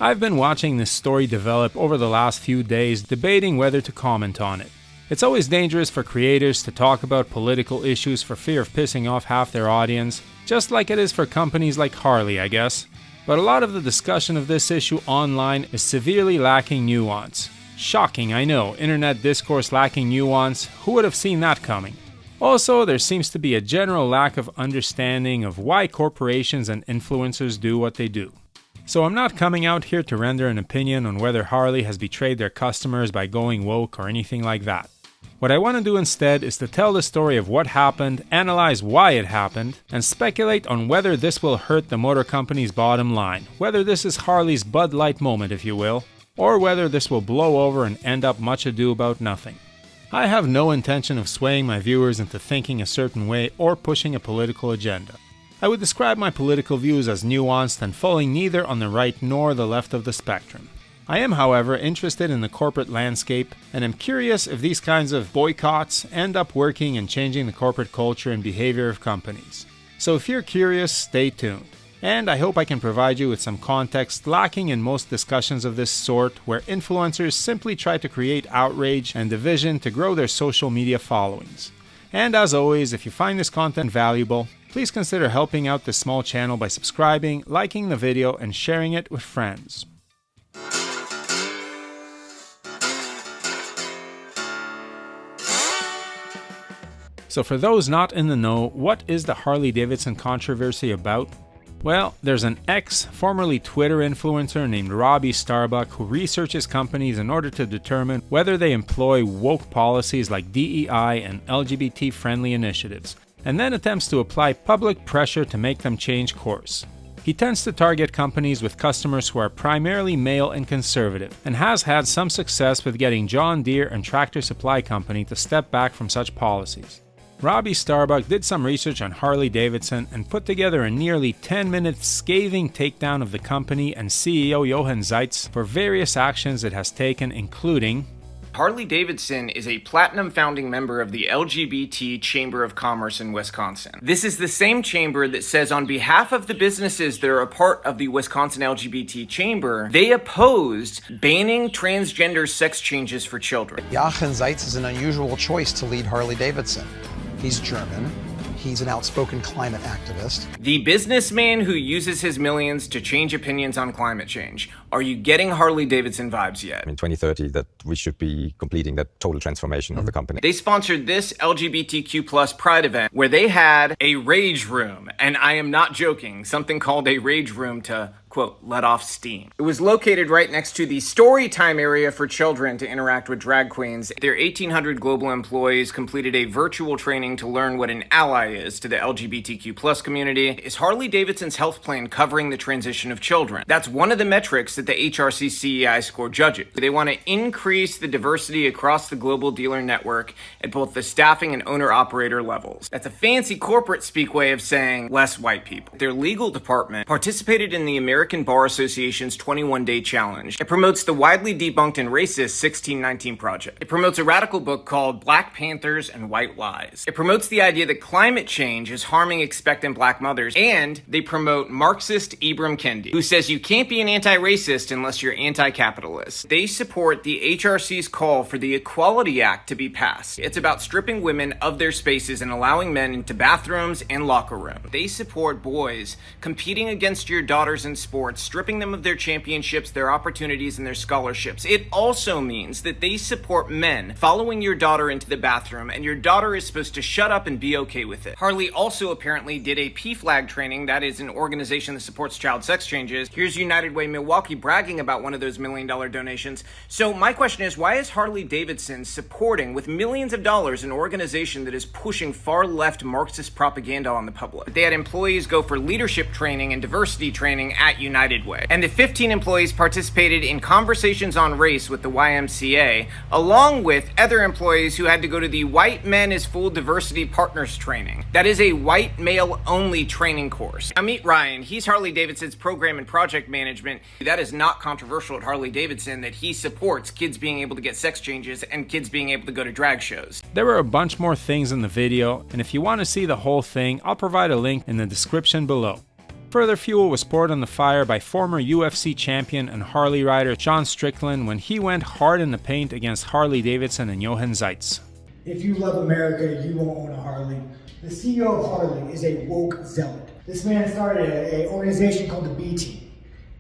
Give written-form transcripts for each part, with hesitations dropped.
I've been watching this story develop over the last few days, debating whether to comment on it. It's always dangerous for creators to talk about political issues for fear of pissing off half their audience, just like it is for companies like Harley, I guess. But a lot of the discussion of this issue online is severely lacking nuance. Shocking, I know, internet discourse lacking nuance, who would have seen that coming? Also, there seems to be a general lack of understanding of why corporations and influencers do what they do. So I'm not coming out here to render an opinion on whether Harley has betrayed their customers by going woke or anything like that. What I want to do instead is to tell the story of what happened, analyze why it happened, and speculate on whether this will hurt the motor company's bottom line, whether this is Harley's Bud Light moment, if you will, or whether this will blow over and end up much ado about nothing. I have no intention of swaying my viewers into thinking a certain way or pushing a political agenda. I would describe my political views as nuanced and falling neither on the right nor the left of the spectrum. I am, however, interested in the corporate landscape, and am curious if these kinds of boycotts end up working and changing the corporate culture and behavior of companies. So if you're curious, stay tuned. And I hope I can provide you with some context lacking in most discussions of this sort, where influencers simply try to create outrage and division to grow their social media followings. And as always, if you find this content valuable, please consider helping out this small channel by subscribing, liking the video, and sharing it with friends. So for those not in the know, what is the Harley Davidson controversy about? Well, there's an formerly Twitter influencer named Robbie Starbuck who researches companies in order to determine whether they employ woke policies like DEI and LGBT-friendly initiatives, and then attempts to apply public pressure to make them change course. He tends to target companies with customers who are primarily male and conservative, and has had some success with getting John Deere and Tractor Supply Company to step back from such policies. Robbie Starbuck did some research on Harley Davidson and put together a nearly 10-minute scathing takedown of the company and CEO Jochen Zeitz for various actions it has taken, including: Harley Davidson is a platinum founding member of the LGBT Chamber of Commerce in Wisconsin. This is the same chamber that says on behalf of the businesses that are a part of the Wisconsin LGBT Chamber, they opposed banning transgender sex changes for children. Jochen Zeitz is an unusual choice to lead Harley Davidson. He's German. He's an outspoken climate activist. The businessman who uses his millions to change opinions on climate change. Are you getting Harley Davidson vibes yet? In 2030, that we should be completing that total transformation of the company. They sponsored this LGBTQ plus Pride event where they had a rage room, and I am not joking, something called a rage room to, quote, let off steam. It was located right next to the story time area for children to interact with drag queens. Their 1,800 global employees completed a virtual training to learn what an ally is to the LGBTQ plus community. Is Harley Davidson's health plan covering the transition of children? That's one of the metrics that the HRC CEI score judges. They want to increase the diversity across the global dealer network at both the staffing and owner-operator levels. That's a fancy corporate speak way of saying less white people. Their legal department participated in the American Bar Association's 21-day challenge. It promotes the widely debunked and racist 1619 Project. It promotes a radical book called Black Panthers and White Lies. It promotes the idea that climate change is harming expectant black mothers, and they promote Marxist Ibram Kendi, who says you can't be an anti-racist unless you're anti-capitalist. They support the HRC's call for the Equality Act to be passed. It's about stripping women of their spaces and allowing men into bathrooms and locker rooms. They support boys competing against your daughters in sports, stripping them of their championships, their opportunities, and their scholarships. It also means that they support men following your daughter into the bathroom, and your daughter is supposed to shut up and be okay with it. Harley also apparently did a PFLAG training, that is an organization that supports child sex changes. Here's United Way Milwaukee bragging about one of those $1 million donations. So my question is, why is Harley Davidson supporting with millions of dollars an organization that is pushing far left Marxist propaganda on the public? They had employees go for leadership training and diversity training at United Way. And the 15 employees participated in conversations on race with the YMCA, along with other employees who had to go to the White Men is Full Diversity Partners training. That is a white male only training course. Now meet Ryan. He's Harley Davidson's program and project management. That is not controversial at Harley Davidson that he supports kids being able to get sex changes and kids being able to go to drag shows. There were a bunch more things in the video, and if you want to see the whole thing, I'll provide a link in the description below. Further fuel was poured on the fire by former UFC champion and Harley rider Sean Strickland when he went hard in the paint against Harley Davidson and Jochen Zeitz. If you love America, you won't own a Harley. The CEO of Harley is a woke zealot. This man started an organization called the B Team,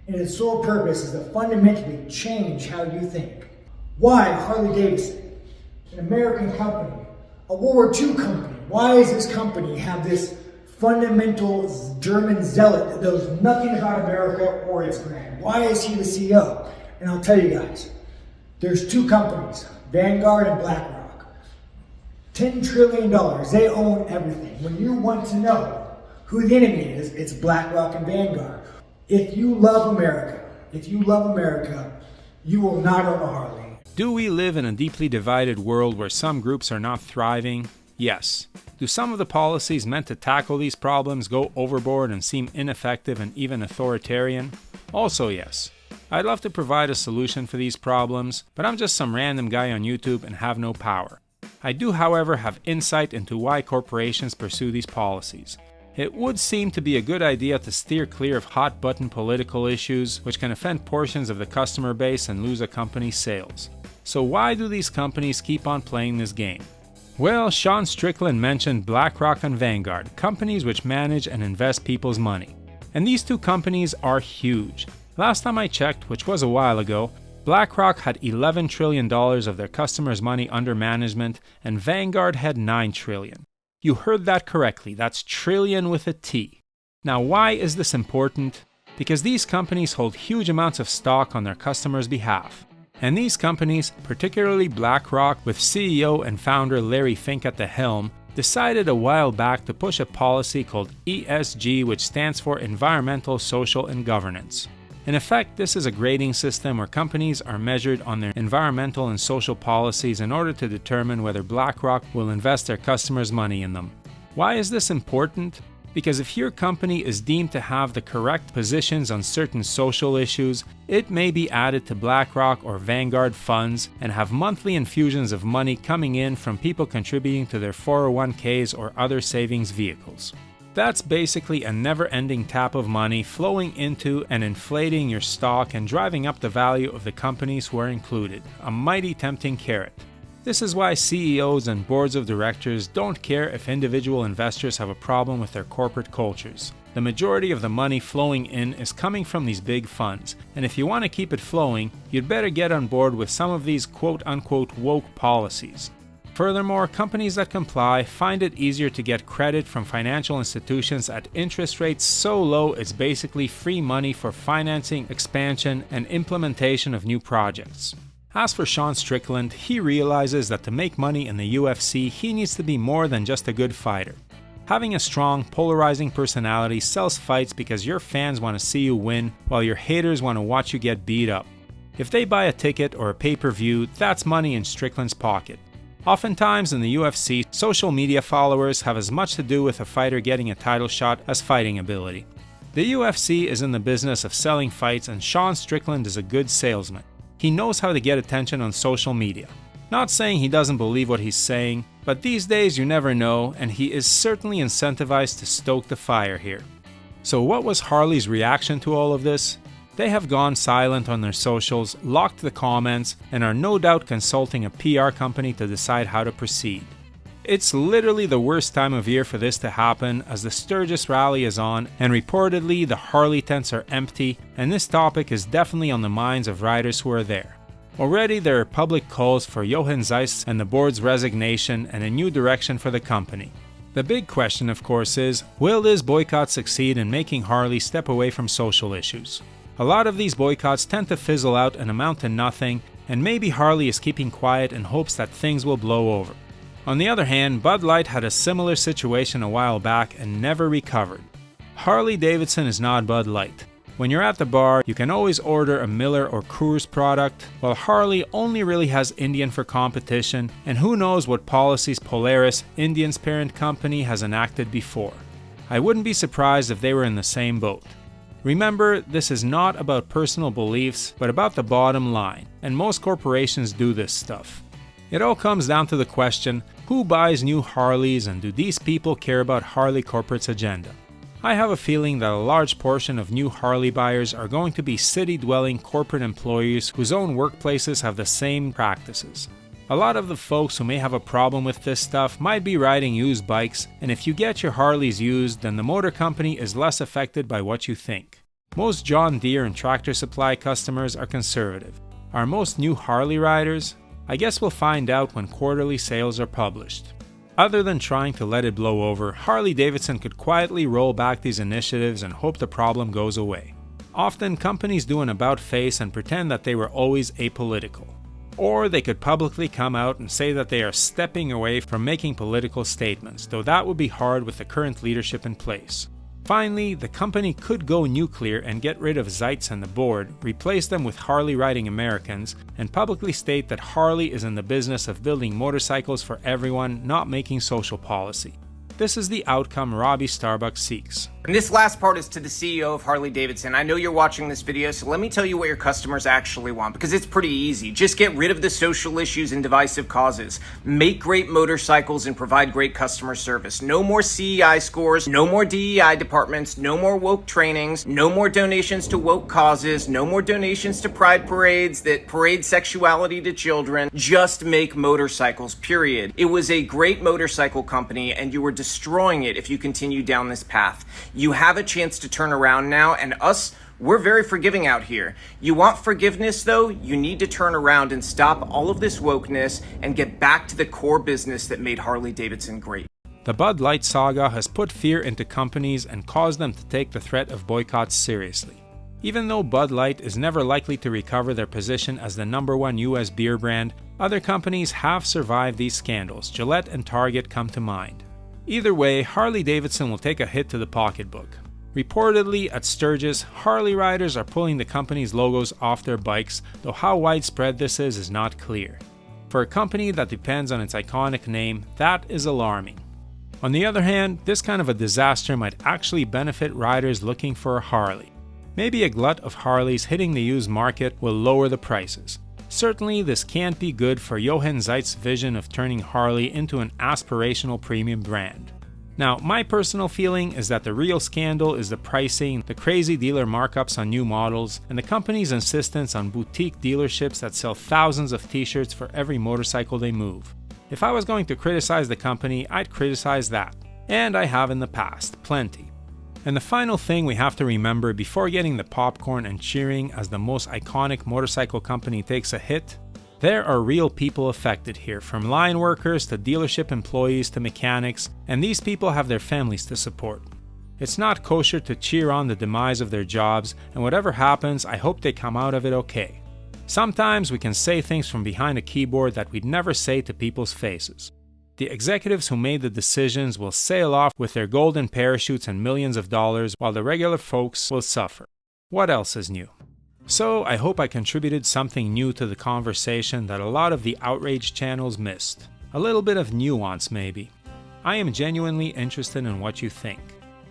and its sole purpose is to fundamentally change how you think. Why Harley Davidson, an American company, a World War II company? Why does this company have this fundamental German zealot that knows nothing about America or its brand? Why is he the CEO? And I'll tell you guys, there's two companies, Vanguard and BlackRock. $10 trillion, they own everything. When you want to know who the enemy is, it's BlackRock and Vanguard. If you love America, you will not own a Harley. Do we live in a deeply divided world where some groups are not thriving? Yes. Do some of the policies meant to tackle these problems go overboard and seem ineffective and even authoritarian? Also yes. I'd love to provide a solution for these problems, but I'm just some random guy on YouTube and have no power. I do, however, have insight into why corporations pursue these policies. It would seem to be a good idea to steer clear of hot-button political issues which can offend portions of the customer base and lose a company's sales. So why do these companies keep on playing this game? Well, Sean Strickland mentioned BlackRock and Vanguard, companies which manage and invest people's money. And these two companies are huge. Last time I checked, which was a while ago, BlackRock had $11 trillion of their customers' money under management, and Vanguard had $9 trillion. You heard that correctly, that's trillion with a T. Now why is this important? Because these companies hold huge amounts of stock on their customers' behalf. And these companies, particularly BlackRock with CEO and founder Larry Fink at the helm, decided a while back to push a policy called ESG, which stands for Environmental, Social, and Governance. In effect, this is a grading system where companies are measured on their environmental and social policies in order to determine whether BlackRock will invest their customers' money in them. Why is this important? Because if your company is deemed to have the correct positions on certain social issues, it may be added to BlackRock or Vanguard funds and have monthly infusions of money coming in from people contributing to their 401ks or other savings vehicles. That's basically a never-ending tap of money flowing into and inflating your stock and driving up the value of the companies who are included, a mighty tempting carrot. This is why CEOs and boards of directors don't care if individual investors have a problem with their corporate cultures. The majority of the money flowing in is coming from these big funds, and if you want to keep it flowing, you'd better get on board with some of these quote-unquote woke policies. Furthermore, companies that comply find it easier to get credit from financial institutions at interest rates so low it's basically free money for financing, expansion, and implementation of new projects. As for Sean Strickland, he realizes that to make money in the UFC, he needs to be more than just a good fighter. Having a strong, polarizing personality sells fights because your fans want to see you win, while your haters want to watch you get beat up. If they buy a ticket or a pay-per-view, that's money in Strickland's pocket. Oftentimes in the UFC, social media followers have as much to do with a fighter getting a title shot as fighting ability. The UFC is in the business of selling fights, and Sean Strickland is a good salesman. He knows how to get attention on social media. Not saying he doesn't believe what he's saying, but these days you never know, and he is certainly incentivized to stoke the fire here. So what was Harley's reaction to all of this? They have gone silent on their socials, locked the comments, and are no doubt consulting a PR company to decide how to proceed. It's literally the worst time of year for this to happen, as the Sturgis rally is on, and reportedly the Harley tents are empty, and this topic is definitely on the minds of riders who are there. Already there are public calls for Jochen Zeitz and the board's resignation and a new direction for the company. The big question, of course, is, will this boycott succeed in making Harley step away from social issues? A lot of these boycotts tend to fizzle out and amount to nothing, and maybe Harley is keeping quiet in hopes that things will blow over. On the other hand, Bud Light had a similar situation a while back and never recovered. Harley Davidson is not Bud Light. When you're at the bar, you can always order a Miller or Coors product, while Harley only really has Indian for competition, and who knows what policies Polaris, Indian's parent company, has enacted before. I wouldn't be surprised if they were in the same boat. Remember, this is not about personal beliefs, but about the bottom line, and most corporations do this stuff. It all comes down to the question, who buys new Harleys, and do these people care about Harley Corporate's agenda? I have a feeling that a large portion of new Harley buyers are going to be city-dwelling corporate employees whose own workplaces have the same practices. A lot of the folks who may have a problem with this stuff might be riding used bikes, and if you get your Harleys used, then the motor company is less affected by what you think. Most John Deere and Tractor Supply customers are conservative. Are most new Harley riders? I guess we'll find out when quarterly sales are published. Other than trying to let it blow over, Harley Davidson could quietly roll back these initiatives and hope the problem goes away. Often, companies do an about-face and pretend that they were always apolitical. Or they could publicly come out and say that they are stepping away from making political statements, though that would be hard with the current leadership in place. Finally, the company could go nuclear and get rid of Zeitz and the board, replace them with Harley-riding Americans, and publicly state that Harley is in the business of building motorcycles for everyone, not making social policy. This is the outcome Robbie Starbuck seeks. And this last part is to the CEO of Harley Davidson. I know you're watching this video, so let me tell you what your customers actually want, because it's pretty easy. Just get rid of the social issues and divisive causes. Make great motorcycles and provide great customer service. No more CEI scores, no more DEI departments, no more woke trainings, no more donations to woke causes, no more donations to pride parades that parade sexuality to children. Just make motorcycles, period. It was a great motorcycle company, and you were destroying it if you continue down this path. You have a chance to turn around now, and we're very forgiving out here. You want forgiveness, though? You need to turn around and stop all of this wokeness and get back to the core business that made Harley Davidson great. The Bud Light saga has put fear into companies and caused them to take the threat of boycotts seriously. Even though Bud Light is never likely to recover their position as the #1 US beer brand, other companies have survived these scandals. Gillette and Target come to mind. Either way, Harley Davidson will take a hit to the pocketbook. Reportedly, at Sturgis, Harley riders are pulling the company's logos off their bikes, though how widespread this is not clear. For a company that depends on its iconic name, that is alarming. On the other hand, this kind of a disaster might actually benefit riders looking for a Harley. Maybe a glut of Harleys hitting the used market will lower the prices. Certainly, this can't be good for Jochen Zeitz's vision of turning Harley into an aspirational premium brand. Now, my personal feeling is that the real scandal is the pricing, the crazy dealer markups on new models, and the company's insistence on boutique dealerships that sell thousands of t-shirts for every motorcycle they move. If I was going to criticize the company, I'd criticize that. And I have in the past, plenty. And the final thing we have to remember before getting the popcorn and cheering as the most iconic motorcycle company takes a hit, there are real people affected here, from line workers to dealership employees to mechanics, and these people have their families to support. It's not kosher to cheer on the demise of their jobs, and whatever happens, I hope they come out of it okay. Sometimes we can say things from behind a keyboard that we'd never say to people's faces. The executives who made the decisions will sail off with their golden parachutes and millions of dollars, while the regular folks will suffer. What else is new? So I hope I contributed something new to the conversation that a lot of the outrage channels missed. A little bit of nuance, maybe. I am genuinely interested in what you think.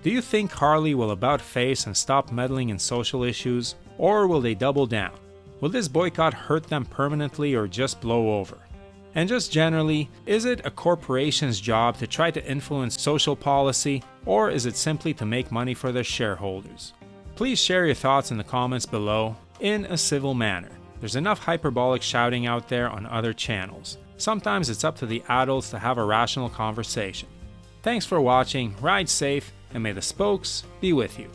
Do you think Harley will about face and stop meddling in social issues, or will they double down? Will this boycott hurt them permanently or just blow over? And just generally, is it a corporation's job to try to influence social policy, or is it simply to make money for their shareholders? Please share your thoughts in the comments below, in a civil manner. There's enough hyperbolic shouting out there on other channels. Sometimes it's up to the adults to have a rational conversation. Thanks for watching, ride safe, and may the spokes be with you.